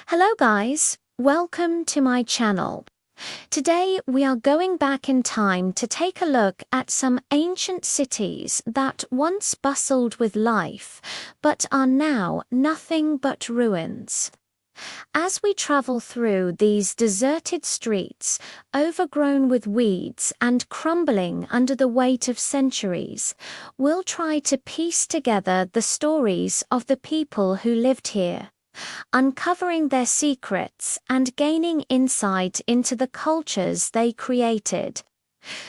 Hello guys, welcome to my channel. Today we are going back in time to take a look at some ancient cities that once bustled with life, but are now nothing but ruins. As we travel through these deserted streets, overgrown with weeds and crumbling under the weight of centuries, we'll try to piece together the stories of the people who lived here, uncovering their secrets and gaining insight into the cultures they created.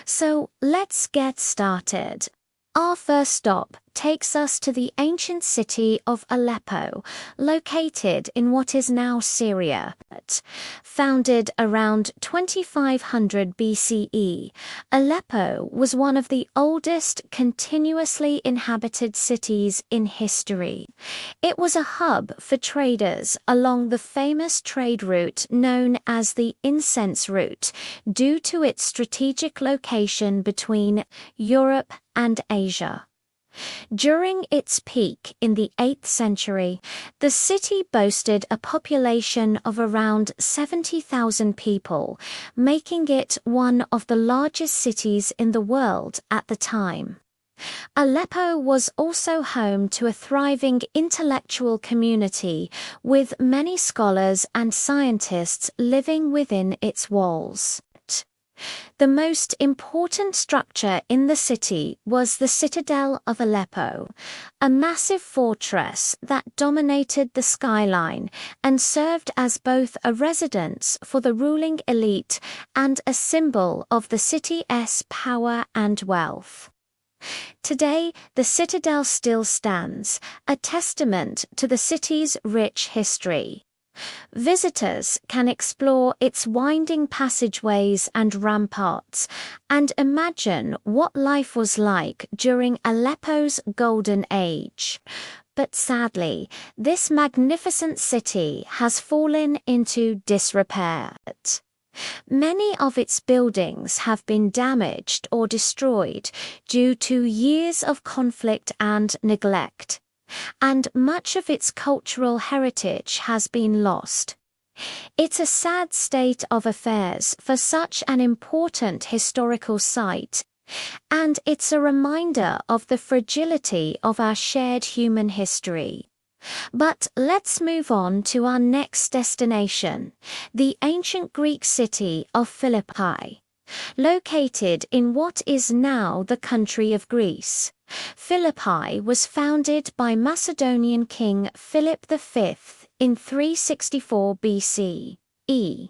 So let's get started. Our first stop takes us to the ancient city of Aleppo, located in what is now Syria. Founded around 2500 BCE, Aleppo was one of the oldest continuously inhabited cities in history. It was a hub for traders along the famous trade route known as the Incense Route, due to its strategic location between Europe and Asia. During its peak in the 8th century, the city boasted a population of around 70,000 people, making it one of the largest cities in the world at the time. Aleppo was also home to a thriving intellectual community, with many scholars and scientists living within its walls. The most important structure in the city was the Citadel of Aleppo, a massive fortress that dominated the skyline and served as both a residence for the ruling elite and a symbol of the city's power and wealth. Today, the citadel still stands, a testament to the city's rich history. Visitors can explore its winding passageways and ramparts and imagine what life was like during Aleppo's golden age. But sadly, this magnificent city has fallen into disrepair. Many of its buildings have been damaged or destroyed due to years of conflict and neglect, and much of its cultural heritage has been lost. It's a sad state of affairs for such an important historical site, and it's a reminder of the fragility of our shared human history. But let's move on to our next destination, the ancient Greek city of Philippi. Located in what is now the country of Greece, Philippi was founded by Macedonian king Philip V in 364 BCE.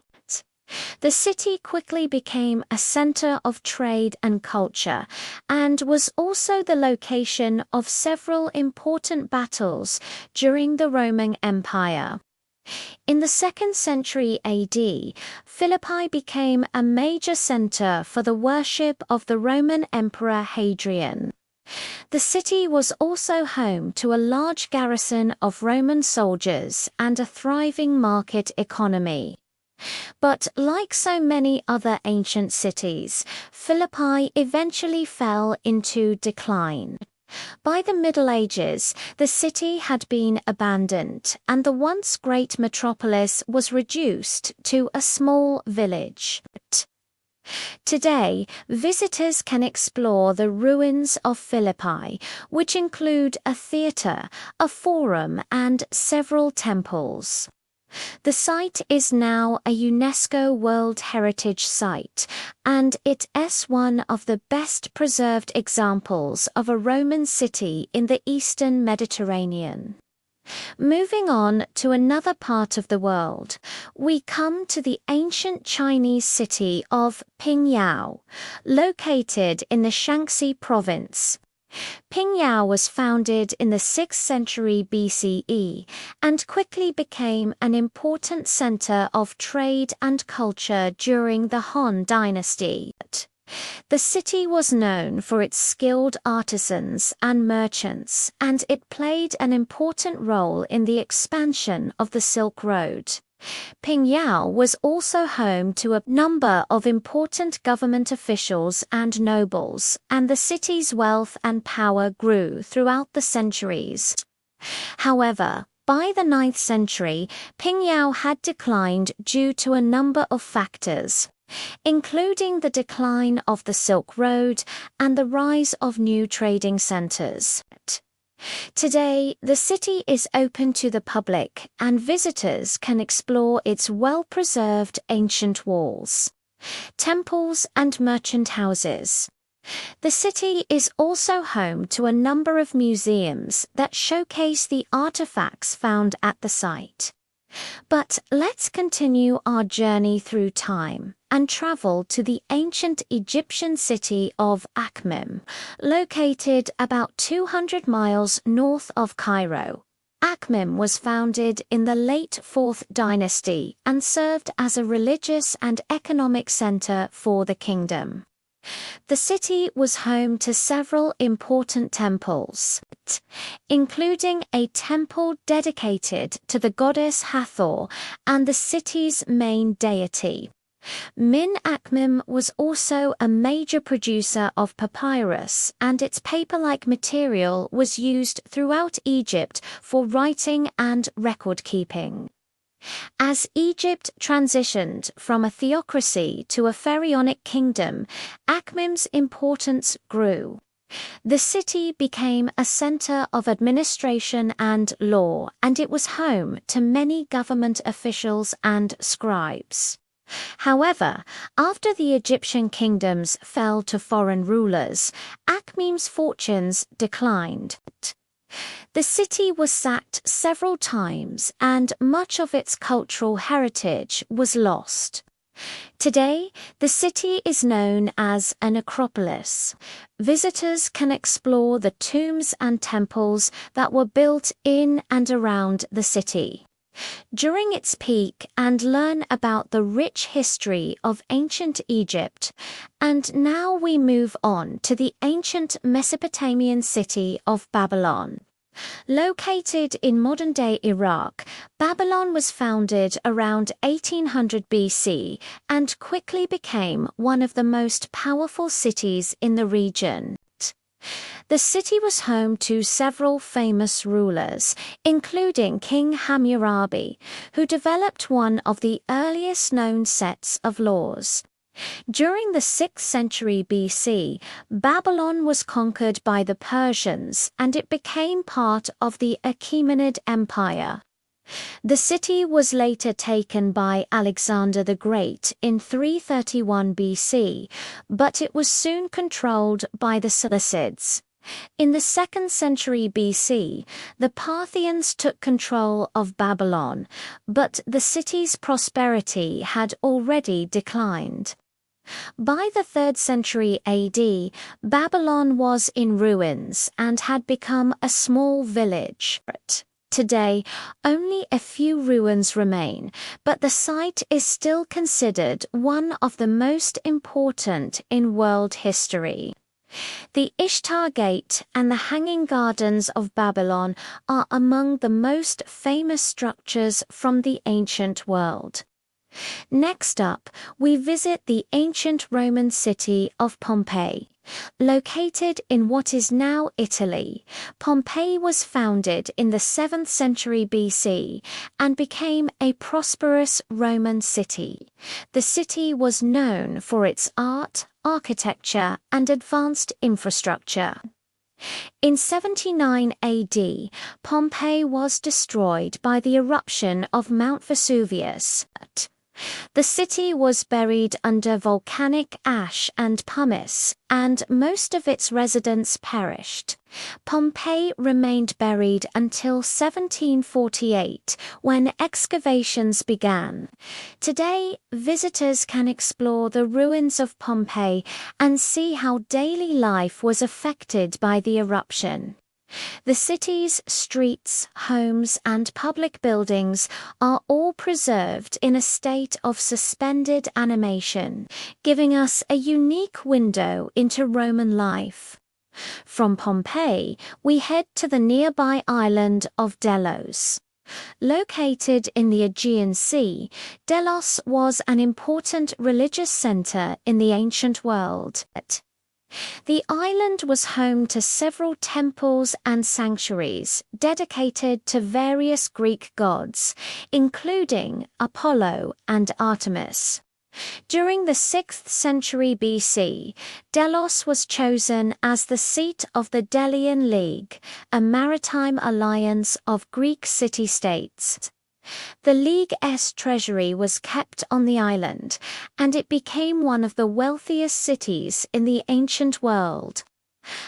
The city quickly became a center of trade and culture, and was also the location of several important battles during the Roman Empire. In the 2nd century AD, Philippi became a major center for the worship of the Roman Emperor Hadrian. The city was also home to a large garrison of Roman soldiers and a thriving market economy. But like so many other ancient cities, Philippi eventually fell into decline. By the Middle Ages, the city had been abandoned, and the once great metropolis was reduced to a small village. Today, visitors can explore the ruins of Philippi, which include a theatre, a forum, and several temples. The site is now a UNESCO World Heritage Site, and it is one of the best preserved examples of a Roman city in the Eastern Mediterranean. Moving on to another part of the world, we come to the ancient Chinese city of Pingyao, located in the Shaanxi province. Pingyao was founded in the 6th century BCE and quickly became an important center of trade and culture during the Han Dynasty. The city was known for its skilled artisans and merchants, and it played an important role in the expansion of the Silk Road. Pingyao was also home to a number of important government officials and nobles, and the city's wealth and power grew throughout the centuries. However, By the 9th century, Pingyao had declined due to a number of factors, including the decline of the Silk Road and the rise of new trading centers. Today, the city is open to the public and visitors can explore its well-preserved ancient walls, temples and merchant houses. The city is also home to a number of museums that showcase the artifacts found at the site. But let's continue our journey through time and travel to the ancient Egyptian city of Akhmim, located about 200 miles north of Cairo. Akhmim was founded in the late 4th dynasty and served as a religious and economic center for the kingdom. The city was home to several important temples, including a temple dedicated to the goddess Hathor and the city's main deity. Min Akhmim was also a major producer of papyrus, and its paper-like material was used throughout Egypt for writing and record-keeping. As Egypt transitioned from a theocracy to a pharaonic kingdom, Akhmim's importance grew. The city became a center of administration and law, and it was home to many government officials and scribes. However, after the Egyptian kingdoms fell to foreign rulers, Akhmim's fortunes declined. The city was sacked several times and much of its cultural heritage was lost. Today, the city is known as a necropolis. Visitors can explore the tombs and temples that were built in and around the city during its peak and learn about the rich history of ancient Egypt. And now we move on to the ancient Mesopotamian city of Babylon. Located in modern-day Iraq, Babylon was founded around 1800 BC and quickly became one of the most powerful cities in the region. The city was home to several famous rulers, including King Hammurabi, who developed one of the earliest known sets of laws. During the 6th century BC, Babylon was conquered by the Persians and it became part of the Achaemenid Empire. The city was later taken by Alexander the Great in 331 BC, but it was soon controlled by the Seleucids. In the 2nd century BC, the Parthians took control of Babylon, but the city's prosperity had already declined. By the 3rd century AD, Babylon was in ruins and had become a small village. Today, only a few ruins remain, but the site is still considered one of the most important in world history. The Ishtar Gate and the Hanging Gardens of Babylon are among the most famous structures from the ancient world. Next up, we visit the ancient Roman city of Pompeii. Located in what is now Italy, Pompeii was founded in the 7th century BC and became a prosperous Roman city. The city was known for its art, architecture, and advanced infrastructure. In 79 AD, Pompeii was destroyed by the eruption of Mount Vesuvius. The city was buried under volcanic ash and pumice, and most of its residents perished. Pompeii remained buried until 1748, when excavations began. Today, visitors can explore the ruins of Pompeii and see how daily life was affected by the eruption. The city's streets, homes, and public buildings are all preserved in a state of suspended animation, giving us a unique window into Roman life. From Pompeii, we head to the nearby island of Delos. Located in the Aegean Sea, Delos was an important religious center in the ancient world. The island was home to several temples and sanctuaries dedicated to various Greek gods, including Apollo and Artemis. During the 6th century BC, Delos was chosen as the seat of the Delian League, a maritime alliance of Greek city-states. The League's treasury was kept on the island, and it became one of the wealthiest cities in the ancient world.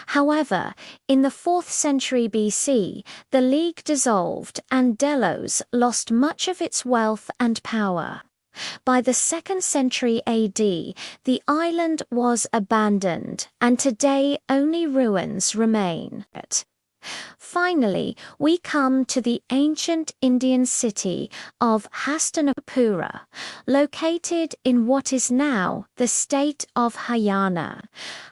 However, in the 4th century BC, the League dissolved and Delos lost much of its wealth and power. By the 2nd century AD, the island was abandoned, and today only ruins remain. Finally, we come to the ancient Indian city of Hastinapura, located in what is now the state of Haryana.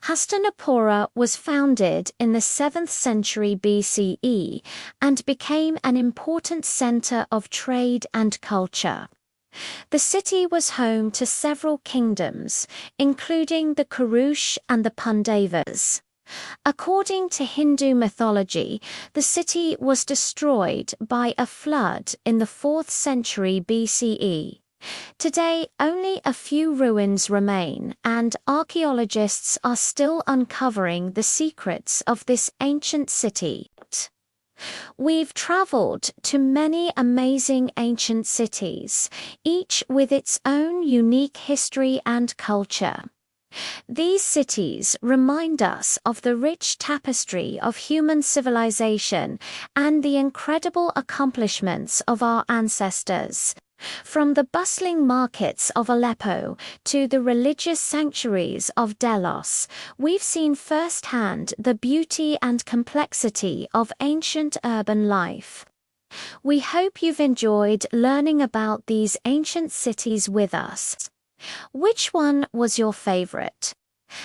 Hastinapura was founded in the 7th century BCE and became an important center of trade and culture. The city was home to several kingdoms, including the Kurush and the Pandavas. According to Hindu mythology, the city was destroyed by a flood in the 4th century BCE. Today, only a few ruins remain, and archaeologists are still uncovering the secrets of this ancient city. We've traveled to many amazing ancient cities, each with its own unique history and culture. These cities remind us of the rich tapestry of human civilization and the incredible accomplishments of our ancestors. From the bustling markets of Aleppo to the religious sanctuaries of Delos, we've seen firsthand the beauty and complexity of ancient urban life. We hope you've enjoyed learning about these ancient cities with us. Which one was your favorite?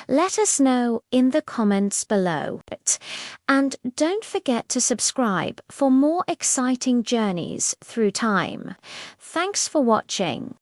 Let us know in the comments below. And don't forget to subscribe for more exciting journeys through time. Thanks for watching.